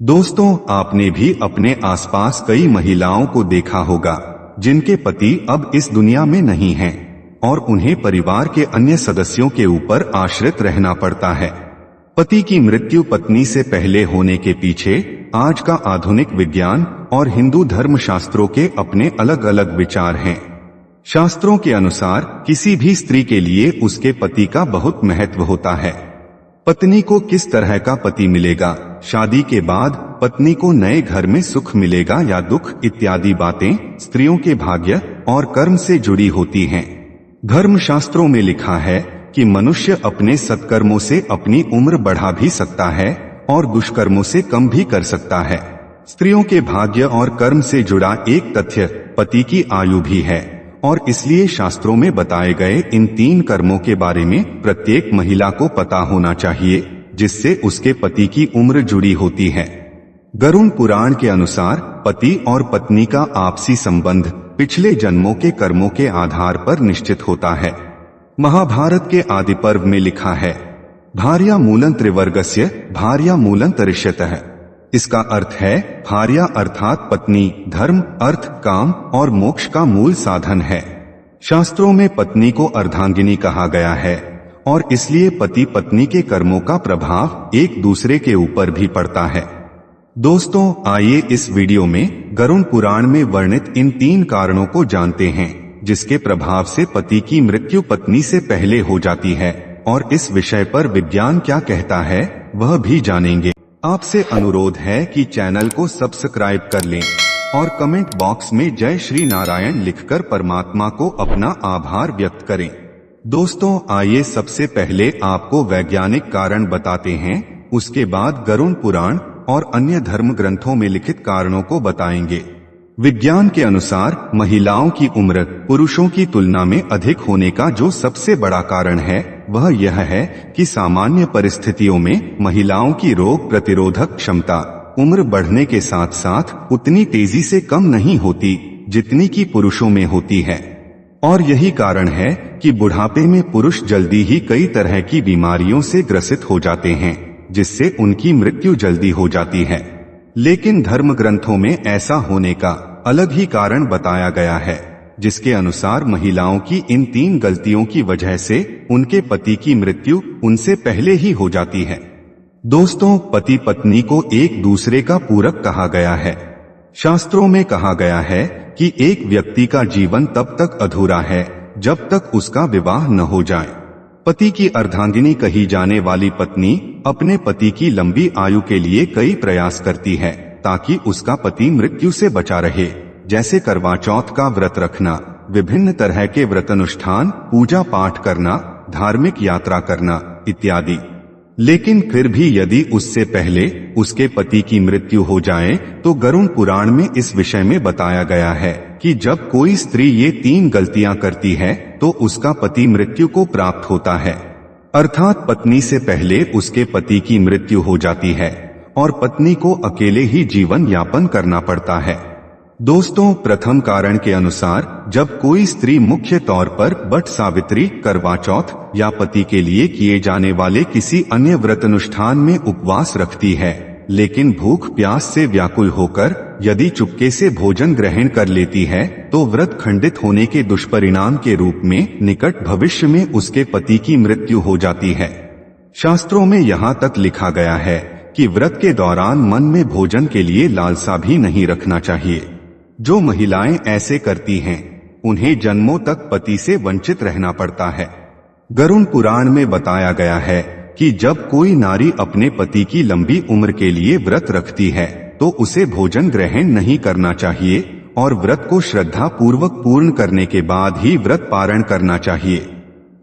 दोस्तों, आपने भी अपने आसपास कई महिलाओं को देखा होगा जिनके पति अब इस दुनिया में नहीं हैं और उन्हें परिवार के अन्य सदस्यों के ऊपर आश्रित रहना पड़ता है। पति की मृत्यु पत्नी से पहले होने के पीछे आज का आधुनिक विज्ञान और हिंदू धर्म शास्त्रों के अपने अलग अलग विचार हैं। शास्त्रों के अनुसार किसी भी स्त्री के लिए उसके पति का बहुत महत्व होता है। पत्नी को किस तरह का पति मिलेगा, शादी के बाद पत्नी को नए घर में सुख मिलेगा या दुख, इत्यादि बातें स्त्रियों के भाग्य और कर्म से जुड़ी होती हैं। धर्म शास्त्रों में लिखा है कि मनुष्य अपने सत्कर्मों से अपनी उम्र बढ़ा भी सकता है और दुष्कर्मों से कम भी कर सकता है। स्त्रियों के भाग्य और कर्म से जुड़ा एक तथ्य पति की आयु भी है और इसलिए शास्त्रों में बताए गए इन 3 कर्मों के बारे में प्रत्येक महिला को पता होना चाहिए, जिससे उसके पति की उम्र जुड़ी होती है। गरुड़ पुराण के अनुसार पति और पत्नी का आपसी संबंध पिछले जन्मों के कर्मों के आधार पर निश्चित होता है। महाभारत के आदि पर्व में लिखा है, भार्या मूलं त्रिवर्गस्य भार्या मूलं तरिष्यतः। इसका अर्थ है भार्या अर्थात पत्नी धर्म, अर्थ, काम और मोक्ष का मूल साधन है। शास्त्रों में पत्नी को अर्धांगिनी कहा गया है और इसलिए पति पत्नी के कर्मों का प्रभाव एक दूसरे के ऊपर भी पड़ता है। दोस्तों, आइए इस वीडियो में गरुड़ पुराण में वर्णित इन 3 कारणों को जानते हैं जिसके प्रभाव से पति की मृत्यु पत्नी से पहले हो जाती है और इस विषय पर विज्ञान क्या कहता है वह भी जानेंगे। आपसे अनुरोध है कि चैनल को सब्सक्राइब कर लें और कमेंट बॉक्स में जय श्री नारायण लिखकर परमात्मा को अपना आभार व्यक्त करें। दोस्तों, आइए सबसे पहले आपको वैज्ञानिक कारण बताते हैं, उसके बाद गरुड़ पुराण और अन्य धर्म ग्रंथों में लिखित कारणों को बताएंगे। विज्ञान के अनुसार महिलाओं की उम्र पुरुषों की तुलना में अधिक होने का जो सबसे बड़ा कारण है वह यह है कि सामान्य परिस्थितियों में महिलाओं की रोग प्रतिरोधक क्षमता उम्र बढ़ने के साथ साथ उतनी तेजी से कम नहीं होती जितनी कि पुरुषों में होती है। और यही कारण है कि बुढ़ापे में पुरुष जल्दी ही कई तरह की बीमारियों से ग्रसित हो जाते हैं, जिससे उनकी मृत्यु जल्दी हो जाती है। लेकिन धर्म ग्रंथों में ऐसा होने का अलग ही कारण बताया गया है, जिसके अनुसार महिलाओं की इन 3 गलतियों की वजह से उनके पति की मृत्यु उनसे पहले ही हो जाती है। दोस्तों, पति पत्नी को एक दूसरे का पूरक कहा गया है। शास्त्रों में कहा गया है कि एक व्यक्ति का जीवन तब तक अधूरा है जब तक उसका विवाह न हो जाए। पति की अर्धांगिनी कही जाने वाली पत्नी अपने पति की लंबी आयु के लिए कई प्रयास करती है ताकि उसका पति मृत्यु से बचा रहे, जैसे करवा चौथ का व्रत रखना, विभिन्न तरह के व्रतानुष्ठान, पूजा पाठ करना, धार्मिक यात्रा करना इत्यादि। लेकिन फिर भी यदि उससे पहले उसके पति की मृत्यु हो जाए तो गरुड़ पुराण में इस विषय में बताया गया है कि जब कोई स्त्री ये 3 गलतियां करती है तो उसका पति मृत्यु को प्राप्त होता है, अर्थात पत्नी से पहले उसके पति की मृत्यु हो जाती है और पत्नी को अकेले ही जीवन यापन करना पड़ता है। दोस्तों, प्रथम कारण के अनुसार जब कोई स्त्री मुख्य तौर पर बट सावित्री, करवा चौथ या पति के लिए किए जाने वाले किसी अन्य व्रत अनुष्ठान में उपवास रखती है, लेकिन भूख प्यास से व्याकुल होकर यदि चुपके से भोजन ग्रहण कर लेती है तो व्रत खंडित होने के दुष्परिणाम के रूप में निकट भविष्य में उसके पति की मृत्यु हो जाती है। शास्त्रों में यहाँ तक लिखा गया है कि व्रत के दौरान मन में भोजन के लिए लालसा भी नहीं रखना चाहिए। जो महिलाएं ऐसे करती हैं उन्हें जन्मों तक पति से वंचित रहना पड़ता है। गरुड़ पुराण में बताया गया है कि जब कोई नारी अपने पति की लंबी उम्र के लिए व्रत रखती है तो उसे भोजन ग्रहण नहीं करना चाहिए और व्रत को श्रद्धा पूर्वक पूर्ण करने के बाद ही व्रत पारण करना चाहिए।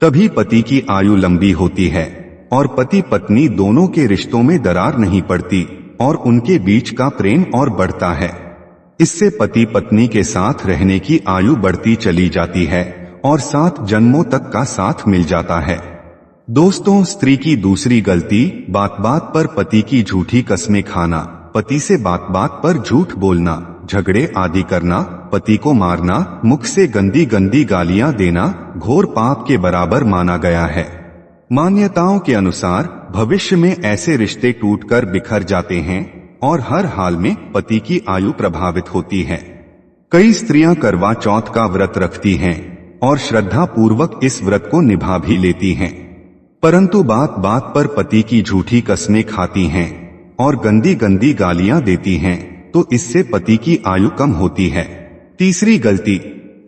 तभी पति की आयु लंबी होती है और पति पत्नी दोनों के रिश्तों में दरार नहीं पड़ती और उनके बीच का प्रेम और बढ़ता है। इससे पति पत्नी के साथ रहने की आयु बढ़ती चली जाती है और 7 जन्मों तक का साथ मिल जाता है। दोस्तों, स्त्री की दूसरी गलती बात बात पर पति की झूठी कस्में खाना, पति से बात बात पर झूठ बोलना, झगड़े आदि करना, पति को मारना, मुख से गंदी गंदी गालियां देना घोर पाप के बराबर माना गया है। मान्यताओं के अनुसार भविष्य में ऐसे रिश्ते टूटकर बिखर जाते हैं और हर हाल में पति की आयु प्रभावित होती है। कई स्त्रियां करवा चौथ का व्रत रखती हैं और श्रद्धा पूर्वक इस व्रत को निभा भी लेती हैं, परंतु बात बात पर पति की झूठी कस्में खाती हैं और गंदी गंदी गालियां देती हैं, तो इससे पति की आयु कम होती है। तीसरी गलती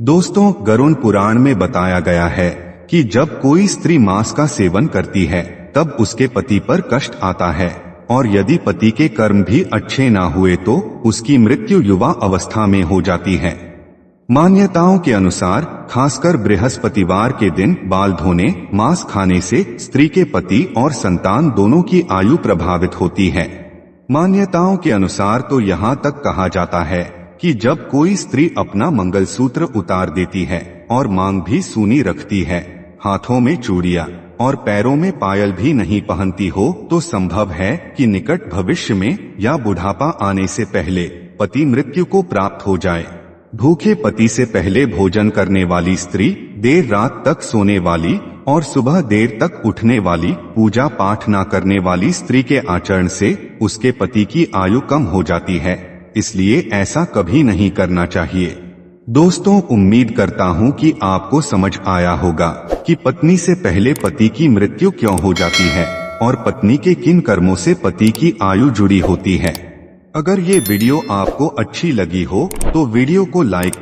दोस्तों, गरुड़ पुराण में बताया गया है कि जब कोई स्त्री मांस का सेवन करती है तब उसके पति पर कष्ट आता है, और यदि पति के कर्म भी अच्छे ना हुए तो उसकी मृत्यु युवा अवस्था में हो जाती है। मान्यताओं के अनुसार खासकर बृहस्पतिवार के दिन बाल धोने, मांस खाने से स्त्री के पति और संतान दोनों की आयु प्रभावित होती है। मान्यताओं के अनुसार तो यहाँ तक कहा जाता है कि जब कोई स्त्री अपना मंगलसूत्र उतार देती है और मांग भी सूनी रखती है, हाथों में चूड़ियां और पैरों में पायल भी नहीं पहनती हो, तो संभव है कि निकट भविष्य में या बुढ़ापा आने से पहले पति मृत्यु को प्राप्त हो जाए। भूखे पति से पहले भोजन करने वाली स्त्री, देर रात तक सोने वाली और सुबह देर तक उठने वाली, पूजा पाठ न करने वाली स्त्री के आचरण से उसके पति की आयु कम हो जाती है, इसलिए ऐसा कभी नहीं करना चाहिए। दोस्तों, उम्मीद करता हूँ कि आपको समझ आया होगा कि पत्नी से पहले पति की मृत्यु क्यों हो जाती है और पत्नी के किन कर्मों से पति की आयु जुड़ी होती है। अगर ये वीडियो आपको अच्छी लगी हो तो वीडियो को लाइक